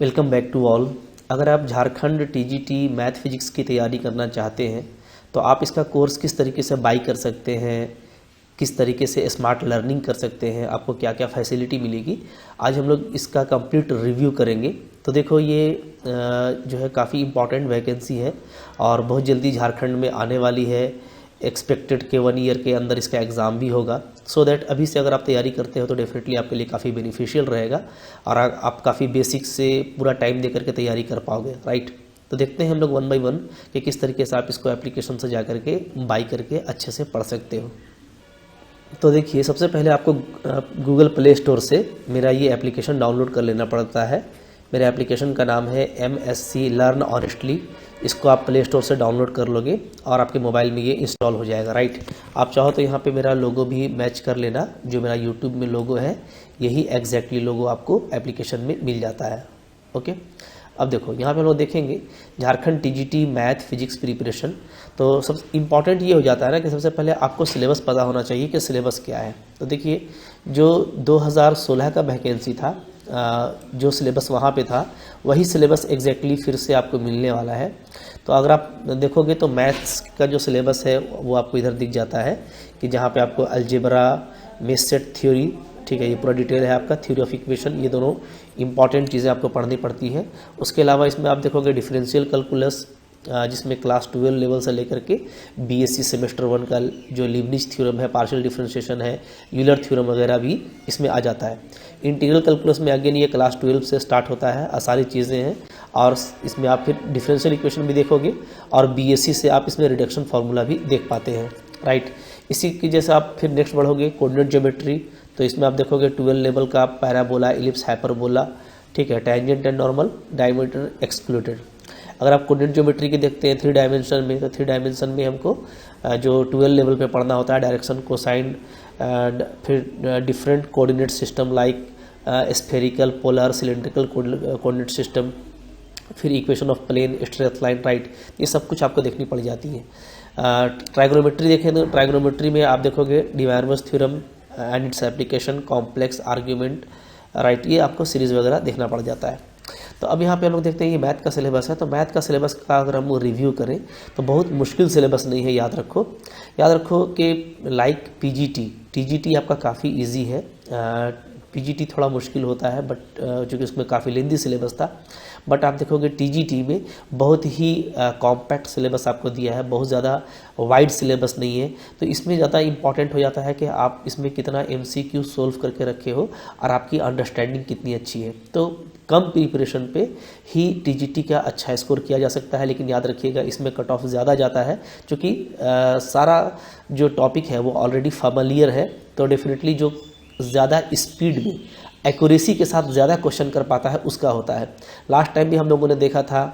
Welcome back to all. अगर आप Jharkhand TGT math physics की तैयारी करना चाहते हैं तो आप इसका कोर्स किस तरीके से बाई कर सकते हैं, किस तरीके से स्मार्ट लर्निंग कर सकते हैं, आपको क्या क्या फैसिलिटी मिलेगी, आज हम लोग इसका कंप्लीट रिव्यू करेंगे। तो देखो ये जो है काफ़ी इम्पॉर्टेंट वैकेंसी है और बहुत जल्दी झारखंड में आने वाली है। एक्सपेक्टेड के 1 ईयर के अंदर इसका एग्ज़ाम भी होगा। सो दैट अभी से अगर आप तैयारी करते हो तो डेफिनेटली आपके लिए काफ़ी बेनिफिशियल रहेगा और आप काफ़ी बेसिक से पूरा टाइम दे करके तैयारी कर पाओगे, राइट। तो देखते हैं हम लोग 1 बाय 1 कि किस तरीके से आप इसको एप्लीकेशन से जा करके बाई करके अच्छे से पढ़ सकते हो। तो देखिए, सबसे पहले आपको गूगल प्ले स्टोर से मेरा ये एप्लीकेशन डाउनलोड कर लेना पड़ता है। मेरे एप्लीकेशन का नाम है MSc लर्न ऑनेस्टली। इसको आप प्ले स्टोर से डाउनलोड कर लोगे और आपके मोबाइल में ये इंस्टॉल हो जाएगा, राइट। आप चाहो तो यहाँ पे मेरा लोगो भी मैच कर लेना, जो मेरा यूट्यूब में लोगो है यही एग्जैक्टली लोगो आपको एप्लीकेशन में मिल जाता है। ओके, अब देखो यहाँ पे हम लोग देखेंगे Jharkhand TGT math physics preparation. तो सब इम्पॉर्टेंट ये हो जाता है ना कि सबसे पहले आपको सिलेबस पता होना चाहिए कि सिलेबस क्या है। तो देखिए, जो 2016 का वैकेंसी था, जो सिलेबस वहाँ पे था वही सिलेबस एग्जैक्टली फिर से आपको मिलने वाला है। तो अगर आप देखोगे तो मैथ्स का जो सिलेबस है वो आपको इधर दिख जाता है कि जहाँ पे आपको अलजेब्रा, मेसेट थ्योरी, ठीक है, ये पूरा डिटेल है आपका, थ्योरी ऑफ इक्वेशन, ये दोनों इंपॉर्टेंट चीज़ें आपको पढ़नी पड़ती हैं। उसके अलावा इसमें आप देखोगे डिफरेंशियल कैलकुलस, जिसमें क्लास 12 लेवल से लेकर के BSc सेमेस्टर 1 का जो लीबनिज थ्योरम है, पार्शियल डिफरेंशिएशन है, यूलर थ्योरम वगैरह भी इसमें आ जाता है। इंटीग्रल कैलकुलस में अगेन ये क्लास 12 से स्टार्ट होता है, सारी चीज़ें हैं। और इसमें आप फिर डिफरेंशियल इक्वेशन भी देखोगे और BSc से आप इसमें रिडक्शन फार्मूला भी देख पाते हैं, राइट। इसी की जैसे आप फिर नेक्स्ट बढ़ोगे कोऑर्डिनेट ज्योमेट्री, तो इसमें आप देखोगे 12 लेवल का पैराबोला, इलिप्स, हाइपरबोला, ठीक है, tangent and normal, diameter, excluded. अगर आप कोऑर्डिनेट ज्योमेट्री की देखते हैं 3 डायमेंशन में, तो 3 डायमेंशन में हमको जो 12 लेवल पे पढ़ना होता है डायरेक्शन, कोसाइन, फिर different coordinate system like spherical, polar, cylindrical coordinate system, फिर equation of plane, straight line, right. ये सब कुछ आपको देखनी पड़ जाती है। ट्राइगोनोमेट्री देखें तो ट्राइगोनोमेट्री में आप देखोगे De Moivre's theorem and its application, complex argument, right. ये आपको सीरीज वगैरह देखना पड़ जाता है। तो अब यहाँ पे हम लोग देखते हैं ये मैथ का सिलेबस है। तो मैथ का सिलेबस का अगर हम रिव्यू करें तो बहुत मुश्किल सिलेबस नहीं है, याद रखो कि लाइक टीजीटी आपका काफ़ी इजी है। पीजीटी थोड़ा मुश्किल होता है, बट चूँकि उसमें काफ़ी लेंदी सिलेबस था। बट आप देखोगे टीजीटी में बहुत ही कॉम्पैक्ट सिलेबस आपको दिया है, बहुत ज़्यादा वाइड सिलेबस नहीं है। तो इसमें ज़्यादा इंपॉर्टेंट हो जाता है कि आप इसमें कितना MCQ सोल्व करके रखे हो और आपकी अंडरस्टैंडिंग कितनी अच्छी है। तो कम प्रिपरेशन पे ही टीजीटी का अच्छा स्कोर किया जा सकता है। लेकिन याद रखिएगा इसमें कट ऑफ ज़्यादा जाता है, क्योंकि सारा जो टॉपिक है वो ऑलरेडी फेमिलियर है। तो डेफिनेटली जो ज़्यादा स्पीड में एक्यूरेसी के साथ ज़्यादा क्वेश्चन कर पाता है उसका होता है। लास्ट टाइम भी हम लोगों ने देखा था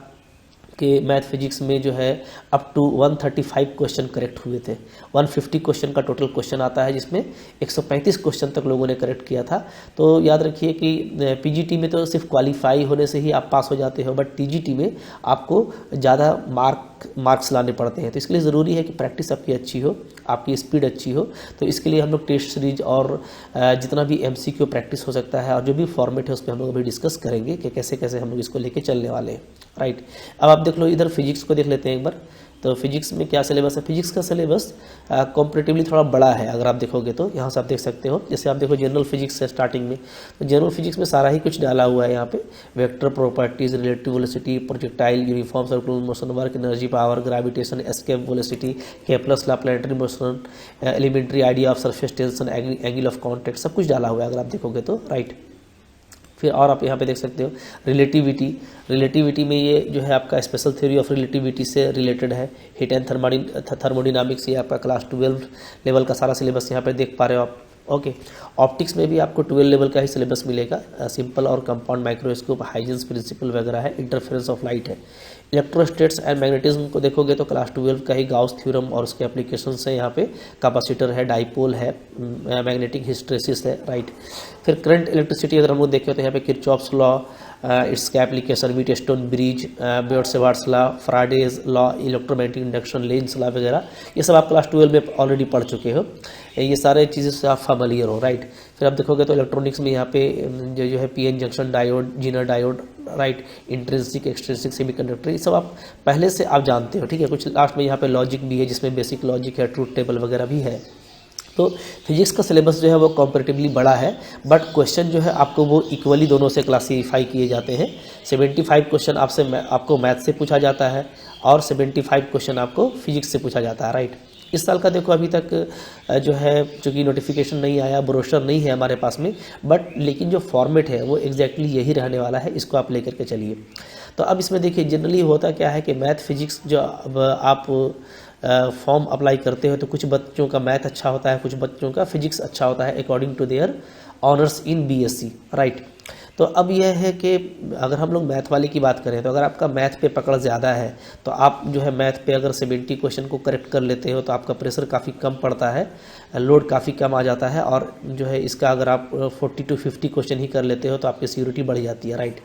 कि मैथ फिजिक्स में जो है अप टू 135 क्वेश्चन करेक्ट हुए थे। 150 क्वेश्चन का टोटल क्वेश्चन आता है, जिसमें 135 क्वेश्चन तक लोगों ने करेक्ट किया था। तो याद रखिए कि पीजीटी में तो सिर्फ क्वालिफाई होने से ही आप पास हो जाते हो, बट टीजीटी में आपको ज़्यादा मार्क्स लाने पड़ते हैं। तो इसके लिए ज़रूरी है कि प्रैक्टिस आपकी अच्छी हो, आपकी स्पीड अच्छी हो। तो इसके लिए हम लोग टेस्ट सीरीज और जितना भी MCQ प्रैक्टिस हो सकता है और जो भी फॉर्मेट है उस पर हम लोग अभी डिस्कस करेंगे कि कैसे कैसे हम लोग इसको लेके चलने वाले हैं, राइट। अब आप देख लो इधर फिजिक्स को देख लेते हैं एक बार। तो फिजिक्स में क्या सिलेबस है? फिजिक्स का सिलेबस कॉम्परेटिवली थोड़ा बड़ा है। अगर आप देखोगे तो यहाँ से आप देख सकते हो, जैसे आप देखो जनरल फिजिक्स है स्टार्टिंग में, तो जनरल फिजिक्स में सारा ही कुछ डाला हुआ है यहाँ पे। Vector properties, relative velocity, projectile, uniform circular motion, work, energy, power, gravitation, escape velocity, Kepler's law, planetary motion, elementary idea of surface tension, angle of contact, सब कुछ डाला हुआ है अगर आप देखोगे तो, राइट। फिर और आप यहाँ पे देख सकते हो रिलेटिविटी में ये जो है आपका स्पेशल थ्योरी ऑफ रिलेटिविटी से रिलेटेड है। हीट एंड थर्मोडायनामिक्स, ये आपका क्लास 12 लेवल का सारा सिलेबस यहाँ पे देख पा रहे हो आप, ओके। ऑप्टिक्स में भी आपको 12 लेवल का ही सिलेबस मिलेगा। सिंपल और कंपाउंड माइक्रोस्कोप, हाइजेंस प्रिंसिपल वगैरह है, इंटरफेरेंस ऑफ लाइट है। इलेक्ट्रोस्टेट्स एंड मैग्नेटिज्म को देखोगे तो क्लास 12 का ही गाउस थ्योरम और उसके एप्लीकेशंस है। यहाँ पे कैपेसिटर है, डाइपोल है, मैग्नेटिक हिस्टैरिसीस है, राइट। फिर करंट इलेक्ट्रिसिटी अगर हम लोग देखें तो यहाँ पे किरचॉफ्स लॉ, इसका application, Wheatstone bridge, Biot Savart's law, Faraday's law, electromagnetic induction, Lenz's law वगैरह, ये सब आप क्लास 12 में ऑलरेडी पढ़ चुके हो। ये सारे चीज़ें से आप फेमिलियर हो, राइट। फिर आप देखोगे तो इलेक्ट्रॉनिक्स में यहाँ पे जो है PN junction diode, Zener diode, right, intrinsic extrinsic semiconductor, ये सब आप पहले से आप जानते हो, ठीक है। कुछ लास्ट में यहाँ पे लॉजिक भी है, जिसमें बेसिक लॉजिक है, ट्रूथ टेबल वगैरह भी है। तो फिजिक्स का सिलेबस जो है वो कॉम्परेटिवली बड़ा है, बट क्वेश्चन जो है आपको वो इक्वली दोनों से क्लासीफाई किए जाते हैं। 75 क्वेश्चन आपको मैथ से पूछा जाता है और 75 क्वेश्चन आपको फिजिक्स से पूछा जाता है, राइट। इस साल का देखो अभी तक जो है, चूँकि नोटिफिकेशन नहीं आया, ब्रोशर नहीं है हमारे पास में, बट लेकिन जो फॉर्मेट है वो एग्जैक्टली यही रहने वाला है, इसको आप लेकर के चलिए। तो अब इसमें देखिए जनरली होता क्या है कि मैथ फिजिक्स जो अब आप फॉर्म अप्लाई करते हो तो कुछ बच्चों का मैथ अच्छा होता है, कुछ बच्चों का फिजिक्स अच्छा होता है according to their honours in BSc, right. तो अब यह है कि अगर हम लोग मैथ वाले की बात करें तो अगर आपका मैथ पे पकड़ ज़्यादा है तो आप जो है मैथ पे अगर 70 क्वेश्चन को करेक्ट कर लेते हो तो आपका प्रेशर काफ़ी कम पड़ता है, लोड काफ़ी कम आ जाता है, और जो है इसका अगर आप 40 to 50 क्वेश्चन ही कर लेते हो तो आपकी सिक्योरिटी बढ़ जाती है, राइट।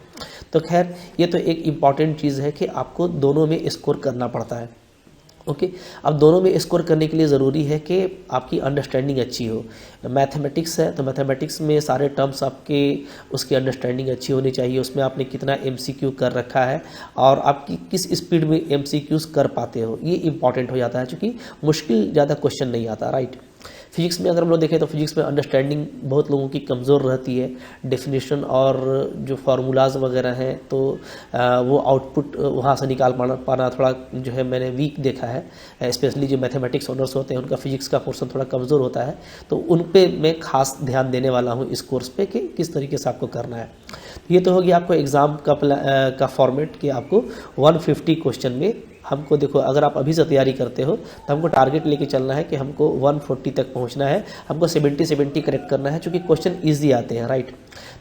तो खैर ये तो एक इम्पॉर्टेंट चीज़ है कि आपको दोनों में स्कोर करना पड़ता है, ओके। अब दोनों में स्कोर करने के लिए ज़रूरी है कि आपकी अंडरस्टैंडिंग अच्छी हो। मैथमेटिक्स है तो मैथमेटिक्स में सारे टर्म्स आपके उसकी अंडरस्टैंडिंग अच्छी होनी चाहिए, उसमें आपने कितना एमसीक्यू कर रखा है और आपकी किस स्पीड में एमसीक्यूज कर पाते हो, ये इंपॉर्टेंट हो जाता है, क्योंकि मुश्किल ज़्यादा क्वेश्चन नहीं आता, राइट। फिजिक्स में अगर हम लोग देखें तो फिजिक्स में अंडरस्टैंडिंग बहुत लोगों की कमज़ोर रहती है, डेफिनेशन और जो फार्मूलाज वगैरह हैं तो वो आउटपुट वहाँ से निकाल पाना थोड़ा जो है मैंने वीक देखा है। स्पेशली जो मैथमेटिक्स ऑनर्स होते हैं उनका फिजिक्स का पोर्शन थोड़ा कमज़ोर होता है, तो उन पे मैं खास ध्यान देने वाला हूँ इस कोर्स पे कि किस तरीके से आपको करना है। ये तो हो गया आपको एग्ज़ाम का फॉर्मेट कि आपको 150 क्वेश्चन में हमको देखो, अगर आप अभी से तैयारी करते हो तो हमको टारगेट लेके चलना है कि हमको 140 तक पहुंचना है, हमको 70 करेक्ट करना है, क्योंकि क्वेश्चन इजी आते हैं, राइट।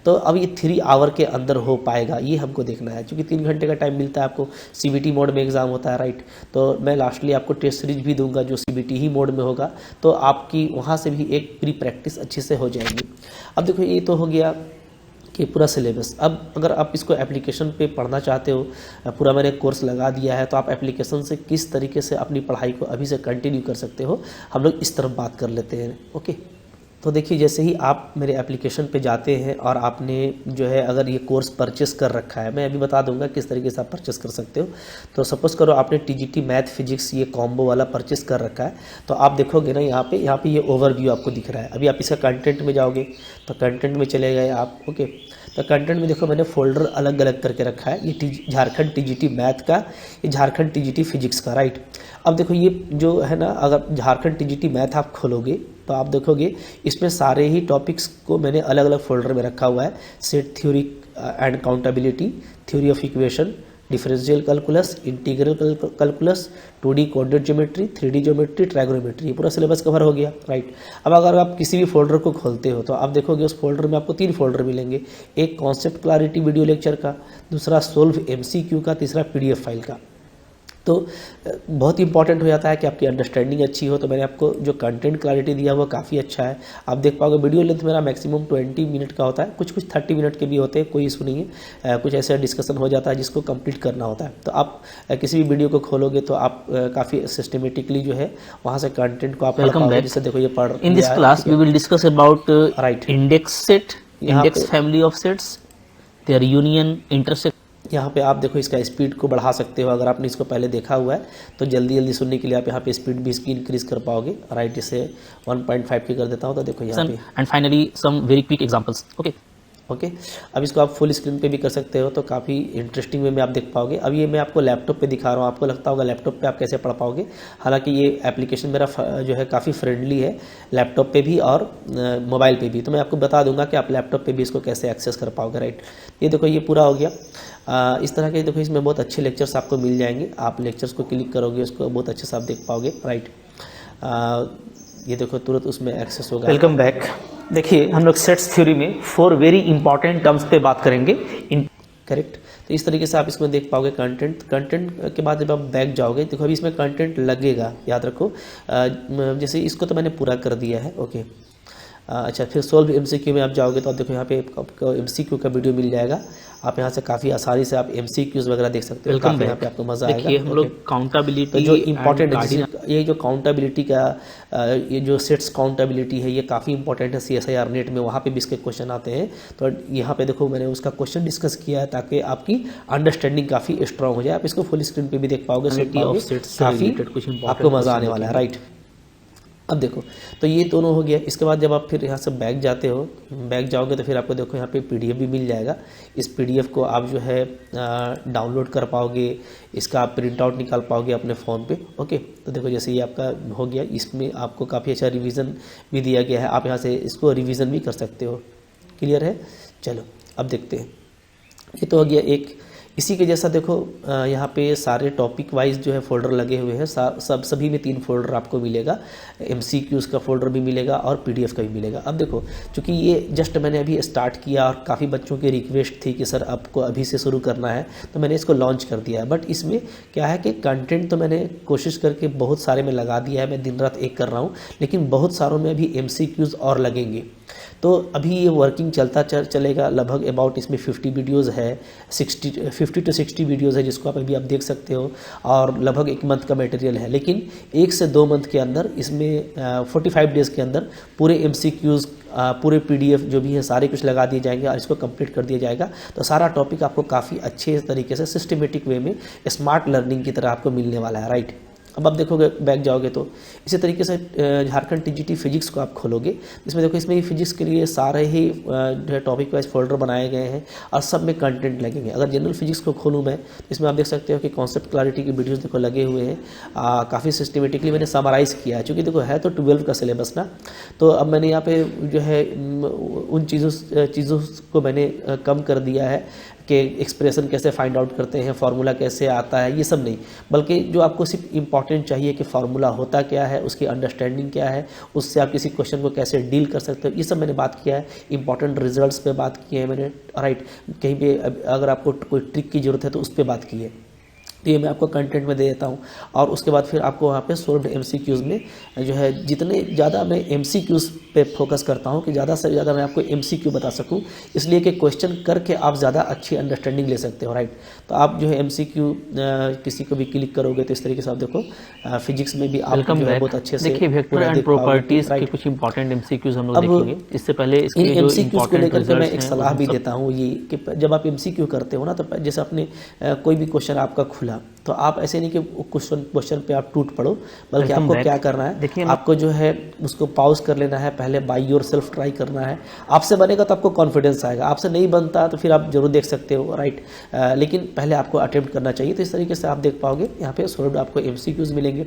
तो अब ये 3 आवर के अंदर हो पाएगा ये हमको देखना है, क्योंकि 3 घंटे का टाइम मिलता है आपको, सीबीटी मोड में एग्जाम होता है, राइट। तो मैं लास्टली आपको टेस्ट सीरीज भी दूंगा जो सीबीटी ही मोड में होगा, तो आपकी वहाँ से भी एक प्री प्रैक्टिस अच्छे से हो जाएगी। अब देखो ये तो हो गया कि पूरा सिलेबस। अब अगर आप इसको एप्लीकेशन पे पढ़ना चाहते हो, पूरा मैंने कोर्स लगा दिया है, तो आप एप्लीकेशन से किस तरीके से अपनी पढ़ाई को अभी से कंटिन्यू कर सकते हो, हम लोग इस तरफ बात कर लेते हैं, ओके। तो देखिए जैसे ही आप मेरे एप्लीकेशन पे जाते हैं और आपने जो है अगर ये कोर्स परचेस कर रखा है, मैं अभी बता दूंगा किस तरीके से आप परचेस कर सकते हो। तो सपोज़ करो आपने टीजीटी मैथ फिजिक्स ये कॉम्बो वाला परचेस कर रखा है, तो आप देखोगे ना यहाँ पे ये ओवरव्यू आपको दिख रहा है। अभी आप इसका कंटेंट में जाओगे तो कंटेंट में चले गए आप, ओके। तो कंटेंट में देखो मैंने फोल्डर अलग अलग करके रखा है, ये झारखंड टीजीटी मैथ का, ये झारखंड टीजीटी फिजिक्स का, राइट। अब देखो ये जो है ना, अगर झारखंड टीजीटी मैथ आप खोलोगे तो आप देखोगे इसमें सारे ही टॉपिक्स को मैंने अलग अलग फोल्डर में रखा हुआ है। Set theory and accountability, theory of equation, differential calculus, integral calculus, 2D coordinate geometry, 3D geometry, trigonometry, ये पूरा सिलेबस कवर हो गया, राइट। अब अगर आप किसी भी फोल्डर को खोलते हो तो आप देखोगे उस फोल्डर में आपको 3 फोल्डर मिलेंगे, एक कॉन्सेप्ट क्लैरिटी वीडियो लेक्चर का, दूसरा सोल्व एमसीक्यू का, तीसरा पीडीएफ फाइल का। तो बहुत इंपॉर्टेंट हो जाता है कि आपकी अंडरस्टैंडिंग अच्छी हो। तो मैंने आपको जो कंटेंट क्लैरिटी दिया हुआ काफ़ी अच्छा है, आप देख पाओगे। वीडियो लेंथ मेरा मैक्सिमम 20 मिनट का होता है, कुछ 30 मिनट के भी होते हैं, कोई इशू नहीं है। कुछ ऐसा डिस्कशन हो जाता है जिसको कंप्लीट करना होता है। तो आप किसी भी वीडियो को खोलोगे तो आप काफ़ी सिस्टमेटिकली जो है वहाँ से कंटेंट को आप पढ़ पाओगे। जैसे देखो ये पढ़, in this class we will discuss about right index set, index family of sets, their union, intersect. यहाँ पे आप देखो इसका स्पीड को बढ़ा सकते हो, अगर आपने इसको पहले देखा हुआ है तो जल्दी जल्दी सुनने के लिए आप यहाँ पे स्पीड भी इसकी इंक्रीज कर पाओगे, राइट। इसे 1.5 की कर देता हूँ तो देखो यहाँ पे, and finally some very quick examples, okay. अब इसको आप फुल स्क्रीन पे भी कर सकते हो, तो काफ़ी इंटरेस्टिंग वे में आप देख पाओगे। अब ये मैं आपको लैपटॉप पे दिखा रहा हूँ, आपको लगता होगा लैपटॉप पे आप कैसे पढ़ पाओगे, हालांकि ये एप्लीकेशन मेरा जो है काफ़ी फ्रेंडली है लैपटॉप पे भी और मोबाइल पे भी। तो मैं आपको बता दूंगा कि आप लैपटॉप पे भी इसको कैसे एक्सेस कर पाओगे, राइट। ये देखो ये पूरा हो गया। इस तरह के देखो इसमें बहुत अच्छे लेक्चर्स आपको मिल जाएंगे, आप लेक्चर्स को क्लिक करोगे उसको बहुत अच्छे से आप देख पाओगे, राइट। ये देखो तुरंत उसमें एक्सेस होगा। Welcome back. देखिए हम लोग सेट्स थ्योरी में 4 वेरी इंपॉर्टेंट टर्म्स पे बात करेंगे, करेक्ट। तो इस तरीके से आप इसमें देख पाओगे कंटेंट के बाद जब आप बैक जाओगे देखो अभी इसमें कंटेंट लगेगा, याद रखो। जैसे इसको तो मैंने पूरा कर दिया है, ओके। अच्छा, फिर सोल्व MCQ में आप जाओगे तो आप देखो यहाँ पे आपको MCQ का वीडियो मिल जाएगा। आप यहाँ से काफ़ी आसानी से आप MCQs वगैरह देख सकते हो। काफ़ी यहाँ पे आपको मज़ा आएगा। देखिए हम लोग काउंटेबिलिटी, तो जो इम्पोर्टेंट है, ये जो काउंटेबिलिटी का ये जो सेट्स काउंटेबिलिटी है, ये काफ़ी इंपॉर्टेंट है CSIR नेट में, वहाँ पे भी इसके क्वेश्चन आते हैं। तो यहाँ पे देखो मैंने उसका क्वेश्चन डिस्कस किया है ताकि आपकी अंडरस्टैंडिंग काफ़ी स्ट्रांग हो जाए। आप इसको फुल स्क्रीन पे भी देख पाओगे, सुन पाओगे, काफ़ी आपको मज़ा आने वाला है, राइट। अब देखो, तो ये दोनों हो गया। इसके बाद जब आप फिर यहाँ से बैक जाते हो, बैक जाओगे तो फिर आपको देखो यहाँ पे PDF भी मिल जाएगा। इस PDF को आप जो है डाउनलोड कर पाओगे, इसका आप प्रिंट आउट निकाल पाओगे अपने फ़ोन पे। ओके, तो देखो जैसे ये आपका हो गया, इसमें आपको काफ़ी अच्छा रिवीजन भी दिया गया है। आप यहाँ से इसको रिवीजन भी कर सकते हो। क्लियर है? चलो अब देखते हैं। ये तो हो गया एक। इसी के जैसा देखो यहाँ पे सारे टॉपिक वाइज जो है फोल्डर लगे हुए हैं। सभी में 3 फोल्डर आपको मिलेगा। MCQs का फोल्डर भी मिलेगा और PDF का भी मिलेगा। अब देखो, चूँकि ये जस्ट मैंने अभी स्टार्ट किया और काफ़ी बच्चों की रिक्वेस्ट थी कि सर आपको अभी से शुरू करना है, तो मैंने इसको लॉन्च कर दिया है। बट इसमें क्या है कि कंटेंट तो मैंने कोशिश करके बहुत सारे में लगा दिया है। मैं दिन रात एक कर रहा हूँ, लेकिन बहुत सारों में अभी MCQs और लगेंगे। तो अभी ये वर्किंग चलता चलेगा। लगभग अबाउट इसमें 50 वीडियोज़ है, 50 to 60 वीडियोज़ है, जिसको आप देख सकते हो। और लगभग 1 मंथ का मटेरियल है, लेकिन 1 से 2 मंथ के अंदर इसमें 45 डेज़ के अंदर पूरे MCQs, पूरे PDF जो भी है सारे कुछ लगा दिए जाएंगे और इसको कंप्लीट कर दिया जाएगा। तो सारा टॉपिक आपको काफ़ी अच्छे तरीके से सिस्टमेटिक वे में स्मार्ट लर्निंग की तरह आपको मिलने वाला है, राइट। अब आप देखोगे, बैक जाओगे तो इसी तरीके से झारखंड TGT फिजिक्स को आप खोलोगे। इसमें देखो, इसमें फिजिक्स के लिए सारे ही जो है टॉपिक वाइज फोल्डर बनाए गए हैं और सब में कंटेंट लगेंगे। अगर जनरल फिजिक्स को खोलूँ मैं, तो इसमें आप देख सकते हो कि कॉन्सेप्ट क्लैरिटी की वीडियोस देखो लगे हुए हैं। काफ़ी सिस्टमेटिकली मैंने समराइज़ किया है, चूँकि देखो है तो 12 का सिलेबस ना। तो अब मैंने यहाँ पे जो है उन चीज़ों को मैंने कम कर दिया है कि एक्सप्रेशन कैसे फाइंड आउट करते हैं, फार्मूला कैसे आता है, ये सब नहीं, बल्कि जो आपको सिर्फ इम्पॉर्टेंट चाहिए कि फार्मूला होता क्या है, उसकी अंडरस्टैंडिंग क्या है, उससे आप किसी क्वेश्चन को कैसे डील कर सकते हो, ये सब मैंने बात किया है। इंपॉर्टेंट रिजल्ट्स पे बात की है मैंने, राइट। कहीं पे अगर आपको कोई ट्रिक की ज़रूरत है तो उस पर बात की है। तो ये मैं आपको कंटेंट में दे देता हूँ। और उसके बाद फिर आपको वहाँ पे सोल्व्ड MCQs में जो है, जितने ज़्यादा मैं MCQs पे फोकस करता हूँ कि ज़्यादा से ज़्यादा मैं आपको MCQ बता सकूँ, इसलिए कि क्वेश्चन करके आप ज़्यादा अच्छी अंडरस्टैंडिंग ले सकते हो, राइट। तो आप जो है MCQ किसी को भी क्लिक करोगे तो इस तरीके से आप देखो फिजिक्स में भी आप जो है बहुत अच्छे से देखिए वेक्टर एंड प्रॉपर्टीज के कुछ इंपॉर्टेंट MCQs हम लोग देखेंगे। इससे पहले इसके जो MCQs को लेकर के मैं एक सलाह भी देता हूँ, ये कि जब आप MCQ करते हो ना, तो जैसे आपने कोई भी क्वेश्चन आपका खुला, तो आप ऐसे नहीं कि क्वेश्चन पे आप टूट पड़ो, बल्कि आपको क्या करना है, देखिए आपको जो है उसको पॉज कर लेना है, पहले बाय योरसेल्फ ट्राई करना है। आपसे बनेगा तो आपको कॉन्फिडेंस आएगा, आपसे नहीं बनता तो फिर आप जरूर देख सकते हो, राइट। लेकिन पहले आपको अटेम्प्ट करना चाहिए। तो इस तरीके से आप देख पाओगे यहाँ पे सॉल्व्ड आपको MCQs मिलेंगे।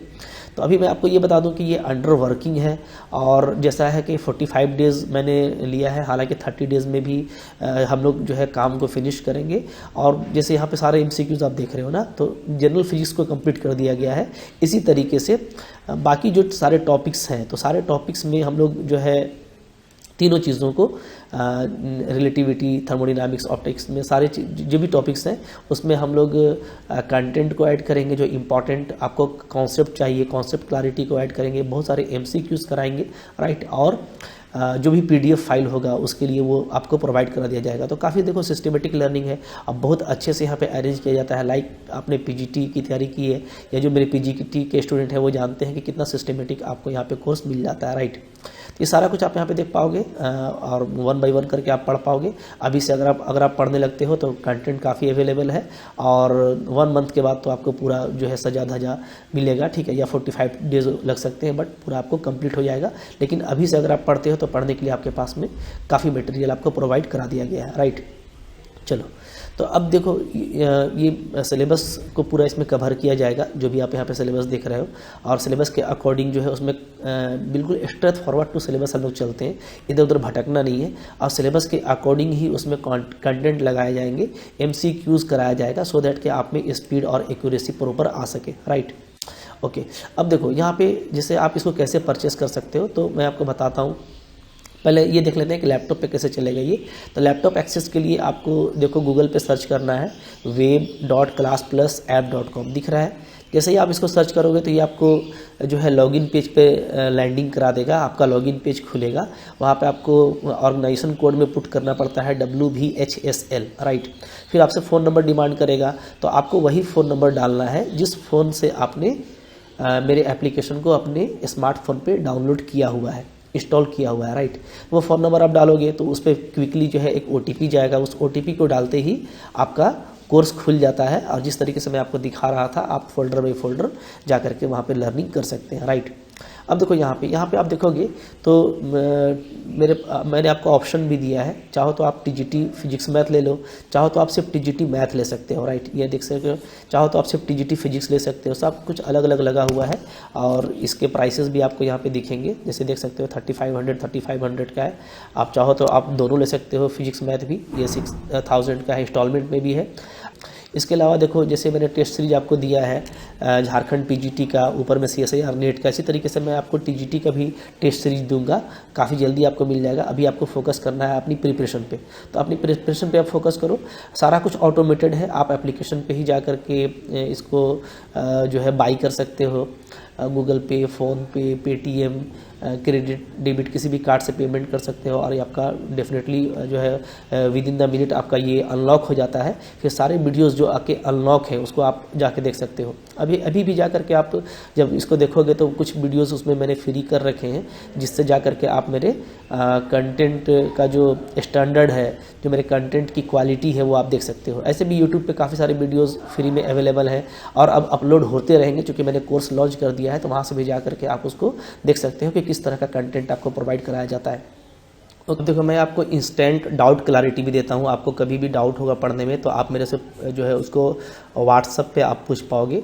तो अभी मैं आपको ये बता दूं कि ये अंडर वर्किंग है, और जैसा है कि 45 डेज़ मैंने लिया है, हालांकि 30 डेज़ में भी हम लोग जो है काम को फिनिश करेंगे। और जैसे यहाँ पे सारे MCQs आप देख रहे हो ना, तो जनरल फिजिक्स को कंप्लीट कर दिया गया है। इसी तरीके से बाकी जो सारे टॉपिक्स हैं, तो सारे टॉपिक्स में हम लोग जो है तीनों चीज़ों को, रिलेटिविटी, थर्मोडायनामिक्स, ऑप्टिक्स में सारे जो भी टॉपिक्स हैं उसमें हम लोग कंटेंट को ऐड करेंगे। जो इम्पॉर्टेंट आपको कॉन्सेप्ट चाहिए, कॉन्सेप्ट क्लैरिटी को ऐड करेंगे, बहुत सारे MCQs कराएंगे, राइट। और जो भी PDF फाइल होगा उसके लिए वो आपको प्रोवाइड करा दिया जाएगा। तो काफ़ी देखो सिस्टमेटिक लर्निंग है, अब बहुत अच्छे से यहाँ पे अरेंज किया जाता है। लाइक आपने PGT की तैयारी की है, या जो मेरे PGT के स्टूडेंट हैं वो जानते हैं कि कितना सिस्टमेटिक आपको यहाँ पे कोर्स मिल जाता है, राइट। ये सारा कुछ आप यहाँ पे देख पाओगे और 1 बाय 1 करके आप पढ़ पाओगे। अभी से अगर आप पढ़ने लगते हो तो कंटेंट काफ़ी अवेलेबल है, और 1 मंथ के बाद तो आपको पूरा जो है सजा धजा मिलेगा, ठीक है। या 45 डेज लग सकते हैं, बट पूरा आपको कंप्लीट हो जाएगा। लेकिन अभी से अगर आप पढ़ते हो तो पढ़ने के लिए आपके पास में काफ़ी मटेरियल आपको प्रोवाइड करा दिया गया है, राइट। चलो, तो अब देखो ये सिलेबस को पूरा इसमें कवर किया जाएगा, जो भी आप यहाँ पे सिलेबस देख रहे हो। और सिलेबस के अकॉर्डिंग जो है उसमें बिल्कुल स्ट्रेट फॉरवर्ड टू सिलेबस हम लोग चलते हैं, इधर उधर भटकना नहीं है। और सिलेबस के अकॉर्डिंग ही उसमें कंटेंट लगाए जाएंगे, MCQs कराया जाएगा, सो दैट कि आप में स्पीड और एक्यूरेसी प्रॉपर आ सके, राइट। ओके, अब देखो यहाँ पे जैसे आप इसको कैसे परचेस कर सकते हो, तो मैं आपको बताता हूँ। पहले ये देख लेते हैं कि लैपटॉप पे कैसे चलेगा ये। तो लैपटॉप एक्सेस के लिए आपको देखो गूगल पे सर्च करना है, web.classplasapp.com दिख रहा है। जैसे ही आप इसको सर्च करोगे तो ये आपको जो है लॉगिन पेज पे लैंडिंग करा देगा, आपका लॉगिन पेज खुलेगा। वहाँ पे आपको ऑर्गेनाइजेशन कोड में पुट करना पड़ता है WVHSL, राइट। फिर आपसे फ़ोन नंबर डिमांड करेगा, तो आपको वही फ़ोन नंबर डालना है जिस फ़ोन से आपने मेरे एप्लीकेशन को अपने स्मार्टफोन पे डाउनलोड किया हुआ है, इंस्टॉल किया हुआ है, राइट। वो फ़ोन नंबर आप डालोगे तो उस पर क्विकली जो है एक OTP जाएगा, उस OTP को डालते ही आपका कोर्स खुल जाता है और जिस तरीके से मैं आपको दिखा रहा था आप फोल्डर बाई फोल्डर जा करके वहाँ पे लर्निंग कर सकते हैं, राइट। अब देखो यहाँ पे आप देखोगे तो मैंने आपको ऑप्शन भी दिया है, चाहो तो आप TGT फिजिक्स मैथ ले लो, चाहो तो आप सिर्फ TGT मैथ ले सकते हो, राइट। ये देख सकते हो, चाहो तो आप सिर्फ TGT फिजिक्स ले सकते हो, सब कुछ अलग अलग लगा हुआ है और इसके प्राइसेस भी आपको यहाँ पे दिखेंगे। जैसे देख सकते हो 3500 का है, आप चाहो तो आप दोनों ले सकते हो, फिजिक्स मैथ भी। ये 6000 का है, इंस्टॉलमेंट में भी है। इसके अलावा देखो जैसे मैंने टेस्ट सीरीज आपको दिया है झारखंड PGT का, ऊपर में CSIR नेट का, इसी तरीके से मैं आपको TGT का भी टेस्ट सीरीज दूंगा, काफ़ी जल्दी आपको मिल जाएगा। अभी आपको फोकस करना है अपनी प्रिपरेशन पे, तो अपनी प्रिपरेशन पे आप फोकस करो। सारा कुछ ऑटोमेटेड है, आप एप्लीकेशन पे ही जा कर के इसको जो है बाई कर सकते हो। गूगल पे, फ़ोनपे, पेटीएम, क्रेडिट डेबिट किसी भी कार्ड से पेमेंट कर सकते हो और ये आपका डेफिनेटली जो है विद इन द मिनट आपका ये अनलॉक हो जाता है। फिर सारे वीडियोस जो आके अनलॉक है उसको आप जाके देख सकते हो। अभी भी जा करके आप जब इसको देखोगे तो कुछ वीडियोस उसमें मैंने फ्री कर रखे हैं, जिससे जा करके आप मेरे कंटेंट का जो स्टैंडर्ड है, जो मेरे कंटेंट की क्वालिटी है वो आप देख सकते हो। ऐसे भी यूट्यूब पे काफ़ी सारे वीडियोस फ्री में अवेलेबल है और अब अपलोड होते रहेंगे, क्योंकि मैंने कोर्स लॉन्च कर दिया है, तो वहाँ से भी जा करके आप उसको देख सकते हो कि किस तरह का कंटेंट आपको प्रोवाइड कराया जाता है। तो देखो मैं आपको इंस्टेंट डाउट क्लैरिटी भी देता हूँ। आपको कभी भी डाउट होगा पढ़ने में तो आप मेरे से जो है उसको व्हाट्सएप पे आप पूछ पाओगे।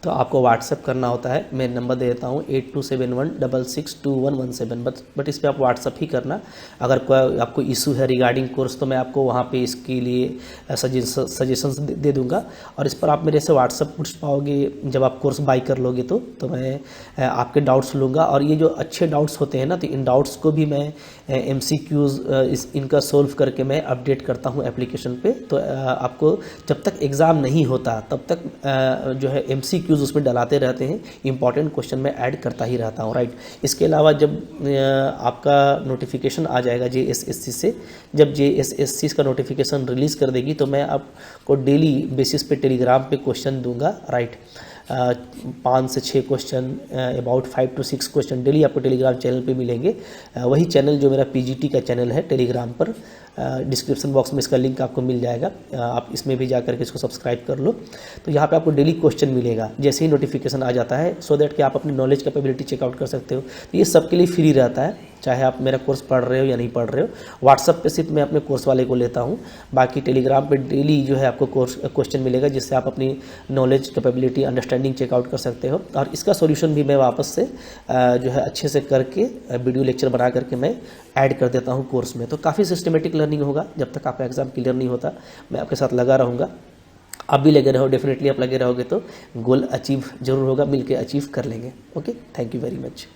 तो आपको व्हाट्सएप करना होता है, मैं नंबर दे देता हूँ 8271662117, बट इस पर आप व्हाट्सएप ही करना। अगर कोई आपको इशू है रिगार्डिंग कोर्स तो मैं आपको वहाँ पे इसके लिए सजेशंस दे दूँगा और इस पर आप मेरे से व्हाट्सएप पूछ पाओगे। जब आप कोर्स बाई कर लोगे तो मैं आपके डाउट्स लूँगा और ये जो अच्छे डाउट्स होते हैं ना, तो इन डाउट्स को भी मैं MCQs इनका सोल्व करके मैं अपडेट करता हूँ एप्लीकेशन पे। तो आपको जब तक एग्ज़ाम नहीं होता तब तक जो है MCQs उसमें डलाते रहते हैं, इंपॉर्टेंट क्वेश्चन में ऐड करता ही रहता हूँ, राइट। इसके अलावा जब आपका नोटिफिकेशन आ जाएगा JSSC से, जब JSSC का नोटिफिकेशन रिलीज़ कर देगी तो मैं आपको डेली बेसिस पे टेलीग्राम पे क्वेश्चन दूंगा, राइट। 5 से 6 question, about 5 to 6 question daily आपको टेलीग्राम चैनल पे मिलेंगे। वही चैनल जो मेरा PGT का चैनल है टेलीग्राम पर, डिस्क्रिप्शन बॉक्स में इसका लिंक आपको मिल जाएगा, आप इसमें भी जा करके इसको सब्सक्राइब कर लो। तो यहाँ पे आपको डेली क्वेश्चन मिलेगा जैसे ही नोटिफिकेशन आ जाता है, सो दैट कि आप अपनी नॉलेज कैपेबिलिटी चेकआउट कर सकते हो। तो ये सबके लिए फ्री रहता है, चाहे आप मेरा कोर्स पढ़ रहे हो या नहीं पढ़ रहे हो। व्हाट्सअप पे सिर्फ मैं अपने कोर्स वाले को लेता हूँ, बाकी टेलीग्राम पे डेली जो है आपको क्वेश्चन मिलेगा जिससे आप अपनी नॉलेज कैपेबिलिटी अंडरस्टैंडिंग चेकआउट कर सकते हो। और इसका सॉल्यूशन भी मैं वापस से जो है अच्छे से करके वीडियो लेक्चर बना करके मैं ऐड कर देता हूँ कोर्स में। तो काफ़ी सिस्टमेटिक लर्निंग होगा। जब तक आपका एग्ज़ाम क्लियर नहीं होता मैं आपके साथ लगा रहूँगा। आप भी लगे रहो, डेफिनेटली आप लगे रहोगे तो गोल अचीव जरूर होगा, मिलके अचीव कर लेंगे। Okay, thank you very much.